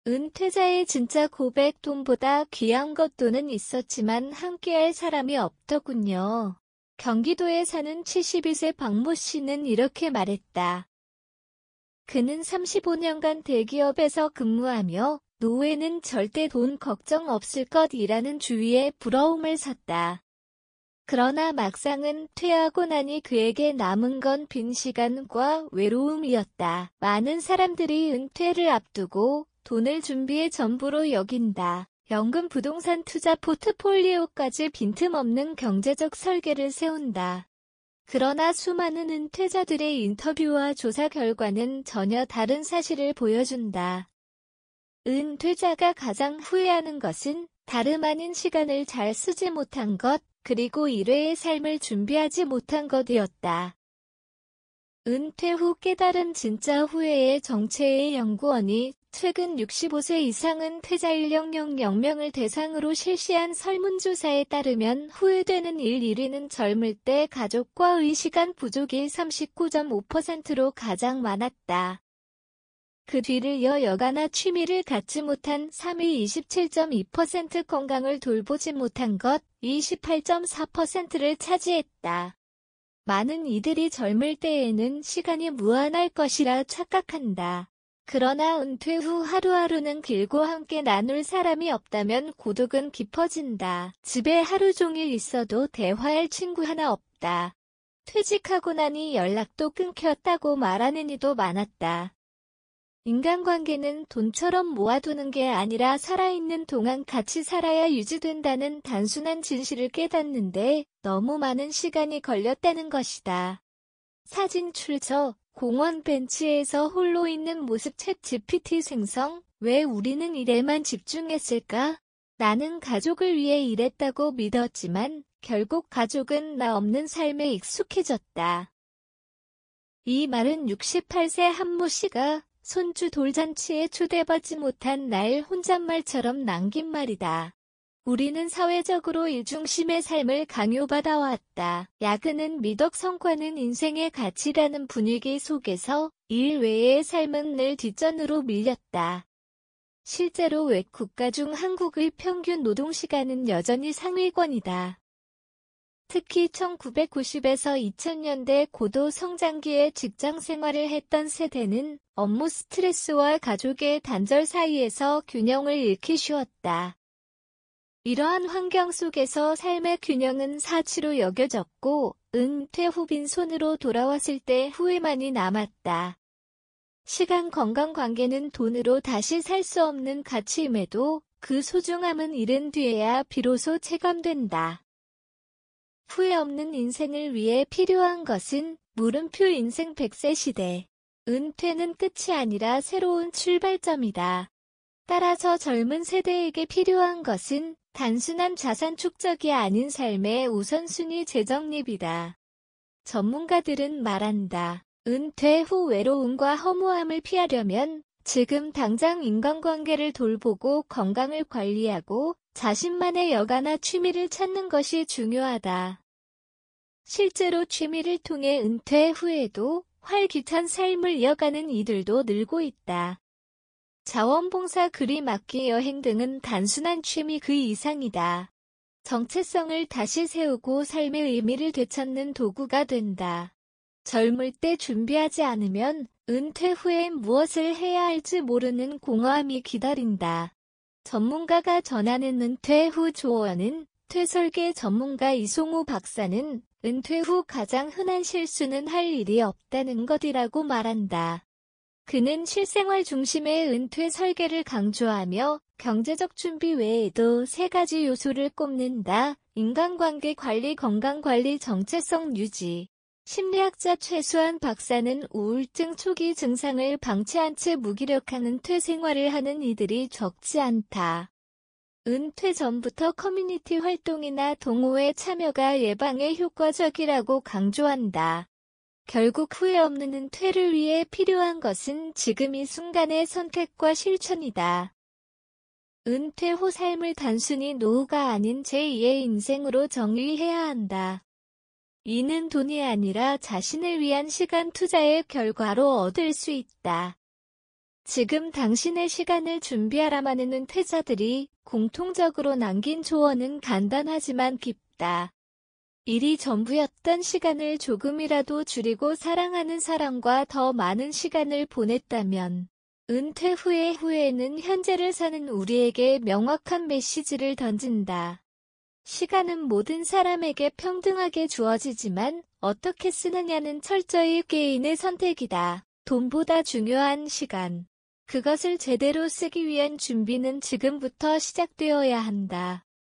은퇴자의 진짜 고백 돈보다 귀한 것 돈은 있었지만 함께할 사람이 없더군요. 경기도에 사는 72세 박모 씨는 이렇게 말했다. 그는 35년간 대기업에서 근무하며 노후에는 절대 돈 걱정 없을 것이라는 주위에 부러움을 샀다. 그러나 막상은 퇴하고 나니 그에게 남은 건 빈 시간과 외로움이었다. 많은 사람들이 은퇴를 앞두고 돈을 준비의 전부로 여긴다. 연금 부동산 투자 포트폴리오까지 빈틈없는 경제적 설계를 세운다. 그러나 수많은 은퇴자들의 인터뷰와 조사 결과는 전혀 다른 사실을 보여준다. 은퇴자가 가장 후회하는 것은 다름 아닌 시간을 잘 쓰지 못한 것, 그리고 일회의 삶을 준비하지 못한 것이었다. 은퇴 후 깨달은 진짜 후회의 정체의 연구원이 최근 65세 이상 은퇴자 1000명을 대상으로 실시한 설문조사에 따르면 후회되는 일 1위는 젊을 때 가족과의 시간 부족이 39.5%로 가장 많았다. 그 뒤를 이어 여가나 취미를 갖지 못한 3위 27.2%, 건강을 돌보지 못한 것 28.4%를 차지했다. 많은 이들이 젊을 때에는 시간이 무한할 것이라 착각한다. 그러나 은퇴 후 하루하루는 길고 함께 나눌 사람이 없다면 고독은 깊어진다. 집에 하루 종일 있어도 대화할 친구 하나 없다. 퇴직하고 나니 연락도 끊겼다고 말하는 이도 많았다. 인간관계는 돈처럼 모아두는 게 아니라 살아있는 동안 같이 살아야 유지된다는 단순한 진실을 깨닫는데 너무 많은 시간이 걸렸다는 것이다. 사진 출처, 공원 벤치에서 홀로 있는 모습 챗 GPT 생성, 왜 우리는 일에만 집중했을까? 나는 가족을 위해 일했다고 믿었지만 결국 가족은 나 없는 삶에 익숙해졌다. 이 말은 68세 한모 씨가 손주 돌잔치에 초대받지 못한 날 혼잣말처럼 남긴 말이다. 우리는 사회적으로 일중심의 삶을 강요받아 왔다. 야근은 미덕, 성과는 인생의 가치라는 분위기 속에서 일 외의 삶은 늘 뒷전으로 밀렸다. 실제로 외 국가 중 한국의 평균 노동시간은 여전히 상위권이다. 특히 1990에서 2000년대 고도 성장기에 직장 생활을 했던 세대는 업무 스트레스와 가족의 단절 사이에서 균형을 잃기 쉬웠다. 이러한 환경 속에서 삶의 균형은 사치로 여겨졌고 은퇴 후 빈손으로 돌아왔을 때 후회만이 남았다. 시간, 건강, 관계는 돈으로 다시 살 수 없는 가치임에도 그 소중함은 잃은 뒤에야 비로소 체감된다. 후회 없는 인생을 위해 필요한 것은 물음표 인생 100세 시대. 은퇴는 끝이 아니라 새로운 출발점이다. 따라서 젊은 세대에게 필요한 것은 단순한 자산 축적이 아닌 삶의 우선순위 재정립이다. 전문가들은 말한다. 은퇴 후 외로움과 허무함을 피하려면 지금 당장 인간관계를 돌보고 건강을 관리하고 자신만의 여가나 취미를 찾는 것이 중요하다. 실제로 취미를 통해 은퇴 후에도 활기찬 삶을 이어가는 이들도 늘고 있다. 자원봉사, 그림, 악기, 여행 등은 단순한 취미 그 이상이다. 정체성을 다시 세우고 삶의 의미를 되찾는 도구가 된다. 젊을 때 준비하지 않으면 은퇴 후엔 무엇을 해야 할지 모르는 공허함이 기다린다. 전문가가 전하는 은퇴 후 조언은 퇴설계 전문가 이송우 박사는 은퇴 후 가장 흔한 실수는 할 일이 없다는 것이라고 말한다. 그는 실생활 중심의 은퇴 설계를 강조하며 경제적 준비 외에도 3가지 요소를 꼽는다. 인간관계 관리, 건강관리, 정체성 유지. 심리학자 최수환 박사는 우울증 초기 증상을 방치한 채 무기력한 은퇴 생활을 하는 이들이 적지 않다. 은퇴 전부터 커뮤니티 활동이나 동호회 참여가 예방에 효과적이라고 강조한다. 결국 후회 없는 은퇴를 위해 필요한 것은 지금 이 순간의 선택과 실천이다. 은퇴 후 삶을 단순히 노후가 아닌 제2의 인생으로 정의해야 한다. 이는 돈이 아니라 자신을 위한 시간 투자의 결과로 얻을 수 있다. 지금 당신의 시간을 준비하라마는 은퇴자들이 공통적으로 남긴 조언은 간단하지만 깊다. 일이 전부였던 시간을 조금이라도 줄이고 사랑하는 사람과 더 많은 시간을 보냈다면 은퇴 후의 후회는 현재를 사는 우리에게 명확한 메시지를 던진다. 시간은 모든 사람에게 평등하게 주어지지만 어떻게 쓰느냐는 철저히 개인의 선택이다. 돈보다 중요한 시간. 그것을 제대로 쓰기 위한 준비는 지금부터 시작되어야 한다.